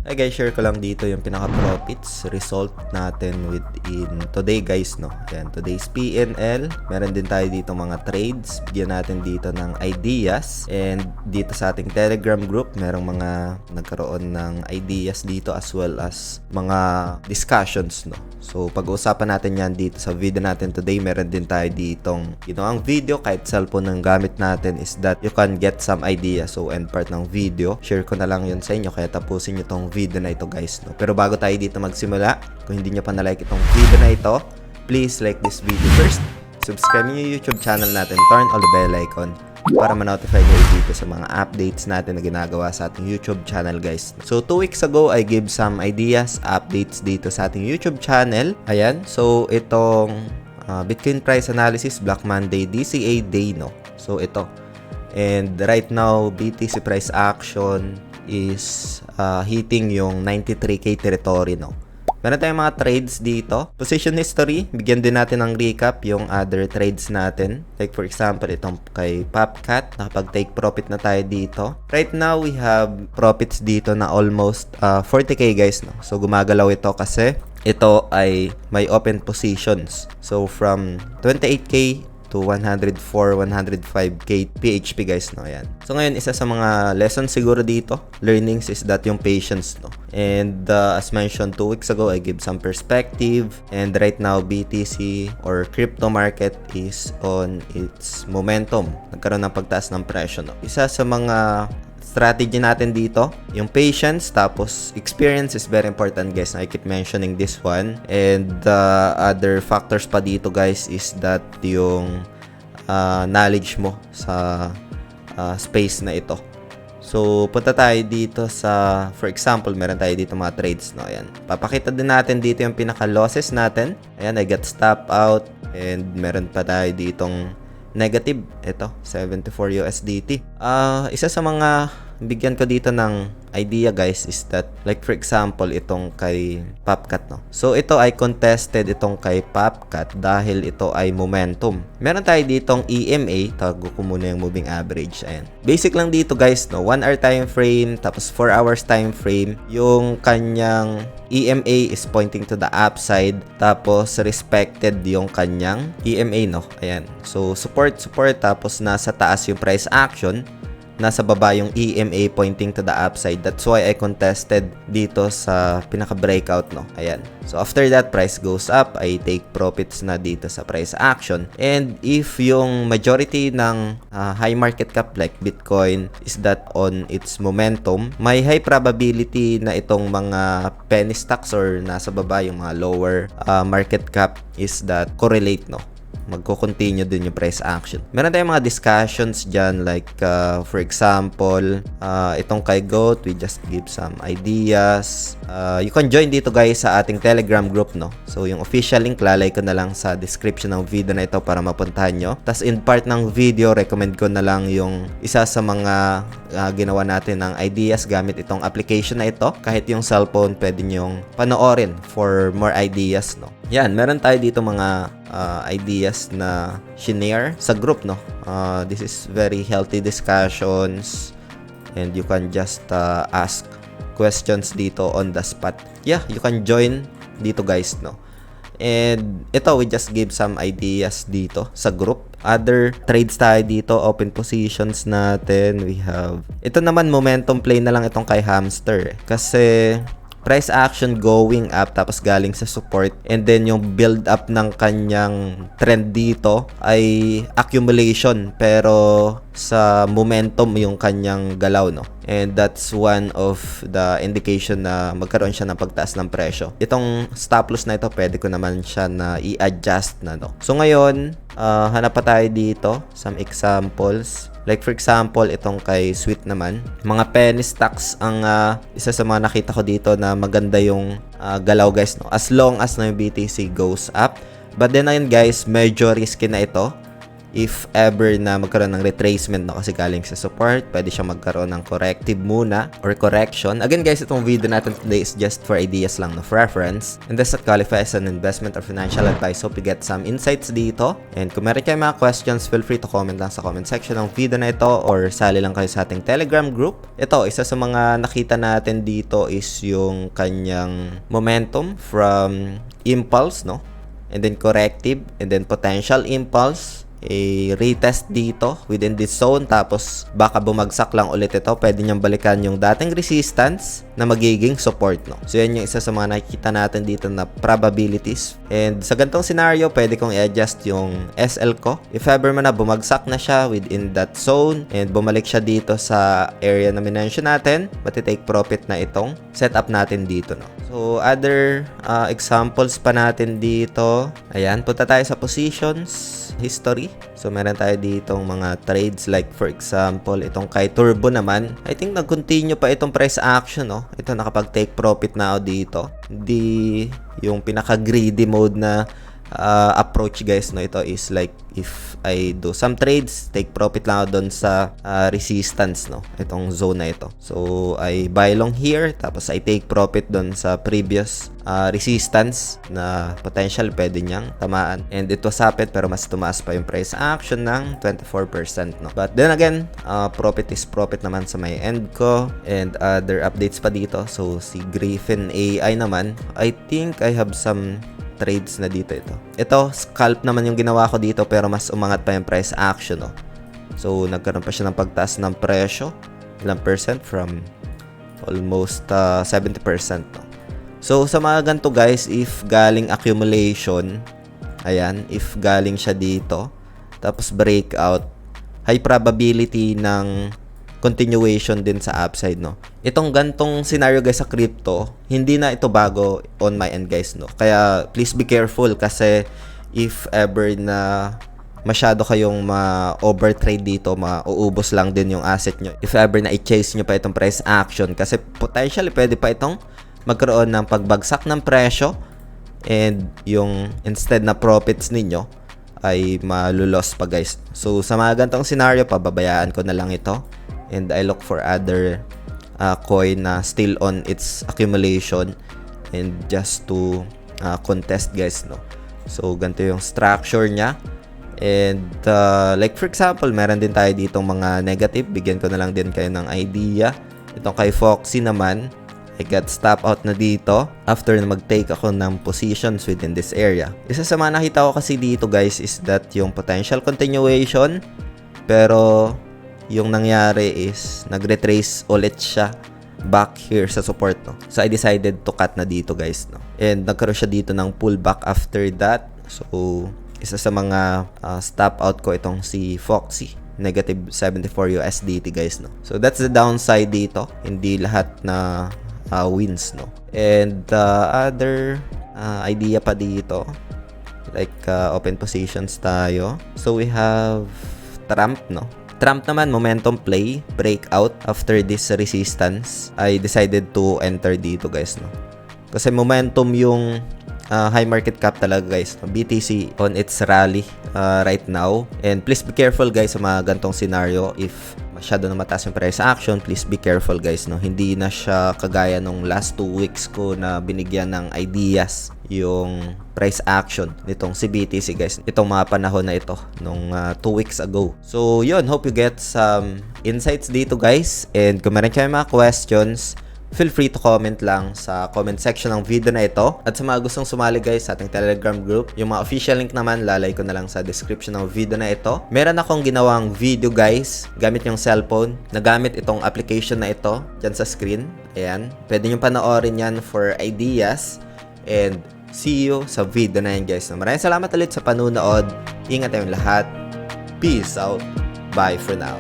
Hey guys, share ko lang dito yung pinaka-profits result natin within today guys, no. Ayan, today's PNL. Meron din tayo dito mga trades. Bigyan natin dito ng ideas. And dito sa ating Telegram group, merong mga nagkaroon ng ideas dito as well as mga discussions, no. So, pag-uusapan natin yan dito sa video natin today. Meron din tayo ditong ginawang video kahit cellphone ang gamit natin is that you can get some ideas. So, end part ng video, share ko na lang yun sa inyo kaya tapusin nyo tong video na ito guys, no? Pero bago tayo dito magsimula, kung hindi nyo pa na-like itong video na ito, please like this video first, subscribe nyo yung YouTube channel natin, turn on the bell icon para ma-notify kayo dito sa mga updates natin na ginagawa sa ating YouTube channel guys. So 2 weeks ago, I gave some ideas, updates dito sa ating YouTube channel. Ayan, so itong Bitcoin price analysis, Black Monday, DCA day, no? So ito. And right now, BTC price action is hitting yung 93k territory, no? Meron tayong mga trades dito. Position history, bigyan din natin ng recap yung other trades natin. Like for example, itong kay Popcat, nakapag-take profit na tayo dito. Right now, we have profits dito na almost 40k guys, no? So gumagalaw ito kasi ito ay may open positions. So from 28k to 104, 105k PHP guys, no? Ayan. So ngayon, isa sa mga lessons siguro dito, learnings is that yung patience, no? And as mentioned 2 weeks ago, I give some perspective, and right now BTC or crypto market is on its momentum. Nagkaroon ng pagtaas ng presyo, no? Isa sa mga strategy natin dito, yung patience, tapos experience is very important guys. I keep mentioning this one. And other factors pa dito guys is that yung knowledge mo sa space na ito. So, punta tayo dito sa, for example, meron tayo dito mga trades, no? Ayan. Papakita din natin dito yung pinaka-losses natin. Ayan, I got stop out. And meron pa tayo ditong negative, ito 74 USDT. Isa sa mga bigyan ko dito ng idea guys is that, like for example, itong kay Popcat, no? So ito ay contested, itong kay Popcat, dahil ito ay momentum. Meron tayo ditong EMA, tago ko muna yung moving average. Ayan, basic lang dito guys, no? 1 hour time frame, tapos 4 hours time frame. Yung kanyang EMA is pointing to the upside, tapos respected yung kanyang EMA, no? Ayan, so support, tapos nasa taas yung price action, nasa baba yung EMA pointing to the upside. That's why I contested dito sa pinaka-breakout, no? Ayan. So after that, price goes up, I take profits na dito sa price action. And if yung majority ng high market cap like Bitcoin is that on its momentum, may high probability na itong mga penny stocks or nasa baba yung mga lower market cap is that correlate, no? Magko-continue din yung price action. Meron tayong mga discussions dyan, like for example, itong kay GOAT, we just give some ideas. You can join dito guys sa ating Telegram group, no? So yung official link, lalay ko na lang sa description ng video na ito para mapuntahan nyo. Tas in part ng video, recommend ko na lang yung isa sa mga ginawa natin ng ideas gamit itong application na ito. Kahit yung cellphone, pwede nyong panoorin for more ideas, no? Yan, meron tayo dito mga ideas na shinare sa group, no? This is very healthy discussions and you can just ask questions dito on the spot. Yeah, you can join dito guys, no? And ito, we just give some ideas dito sa group. Other trades tayo dito, open positions natin. We have, ito naman momentum play na lang itong kay Hamster. Kasi price action going up tapos galing sa support, and then yung build up ng kanyang trend dito ay accumulation pero sa momentum yung kanyang galaw, no? And that's one of the indication na magkaroon siya ng pagtaas ng presyo. Itong stop loss na ito, pwede ko naman siya na i-adjust na, no? So ngayon, hanap pa tayo dito some examples. Like for example, itong kay Sweet naman, mga penny stocks ang isa sa mga nakita ko dito na maganda yung galaw guys, no? As long as na yung BTC goes up. But then ayun guys, medyo risky na ito if ever na magkaroon ng retracement no, kasi galing sa support, pwede siyang magkaroon ng corrective muna or correction. Again guys, itong video natin today is just for ideas lang, no, for reference, and does not qualify as an investment or financial advice. Hope you get some insights dito, and kung meron kayong mga questions, feel free to comment lang sa comment section ng video na ito or sali lang kayo sa ating Telegram group. Ito, isa sa mga nakita natin dito is yung kanyang momentum from impulse, no, and then corrective, and then potential impulse, a retest dito within this zone, tapos baka bumagsak lang ulit ito, pwede niyang balikan yung dating resistance na magiging support, no. So yan yung isa sa mga nakikita natin dito na probabilities, and sa ganitong scenario pwede kong i-adjust yung SL ko if ever man na bumagsak na siya within that zone and bumalik siya dito sa area na minention natin, mati-take profit na itong setup natin dito, no. So other examples pa natin dito, ayan, punta tayo sa positions history. So meron tayo ditong mga trades, like for example itong kay Turbo naman, I think nag-continue pa itong price action, no. Ito nakapag-take profit na ako dito. Hindi yung pinaka-greedy mode na approach guys, no. Ito is like if I do some trades, take profit lang ako doon sa resistance, no, itong zone na ito. So I buy long here, tapos I take profit doon sa previous resistance na potential pwede niyang tamaan, and it was happened pero mas tumaas pa yung price action ng 24%, no. But then again, profit is profit naman sa my end ko, and other updates pa dito. So si Griffin AI naman, I think I have some trades na dito. Ito scalp naman yung ginawa ko dito, pero mas umangat pa yung price action, no. So nagkaroon pa siya ng pagtaas ng presyo, ilang percent, from almost 70%, no. So sa mga ganito guys, if galing accumulation, ayan, if galing siya dito tapos breakout, high probability ng continuation din sa upside, no. Itong gantong scenario guys sa crypto, hindi na ito bago on my end guys, no. Kaya please be careful, kasi if ever na masyado kayong ma-overtrade dito, mauubos lang din yung asset nyo. If ever na i-chase nyo pa itong price action, kasi potentially pwede pa itong magkaroon ng pagbagsak ng presyo, and yung instead na profits ninyo ay malulos pa guys. So sa mga gantong scenario, pababayaan ko na lang ito, and I look for other coin na still on its accumulation, and just to contest guys, no. So ganito yung structure niya, and like for example, meron din tayo ditong mga negative. Bigyan ko na lang din kayo ng idea. Itong kay Foxy naman, I got stop out na dito after na mag-take ako ng positions within this area. Isa sa mga nakita ko kasi dito guys is that yung potential continuation, pero yung nangyari is nag-retrace ulit siya back here sa support, no. So I decided to cut na dito guys, no. And nagkaroon siya dito ng pullback after that. So isa sa mga stop out ko itong si Foxy, negative 74 USDT guys, no. So that's the downside dito. Hindi lahat na wins, no. And other idea pa dito, like open positions tayo. So we have Trump, no. Trump naman, momentum play, breakout after this resistance. I decided to enter dito guys, no. Kasi momentum yung high market cap talaga guys, no? BTC on its rally right now. And please be careful guys sa mga gantong scenario. If masyado na mataas yung price action, please be careful guys, no. Hindi na siya kagaya nung last 2 weeks ko na binigyan ng ideas yung price action nitong si BTC guys, itong mga panahon na ito nung 2 weeks ago. So yun, hope you get some insights dito guys, and kung meron kayo mga questions, feel free to comment lang sa comment section ng video na ito. At sa mga gustong sumali guys sa ating Telegram group, yung mga official link naman lalay ko na lang sa description ng video na ito. Meron akong ginawang video guys gamit yung cellphone, nagamit itong application na ito dyan sa screen. Ayan, pwede nyo panoorin yan for ideas, and see you sa video na yan guys. Maraming salamat ulit sa panunood. Ingat tayong lahat. Peace out. Bye for now.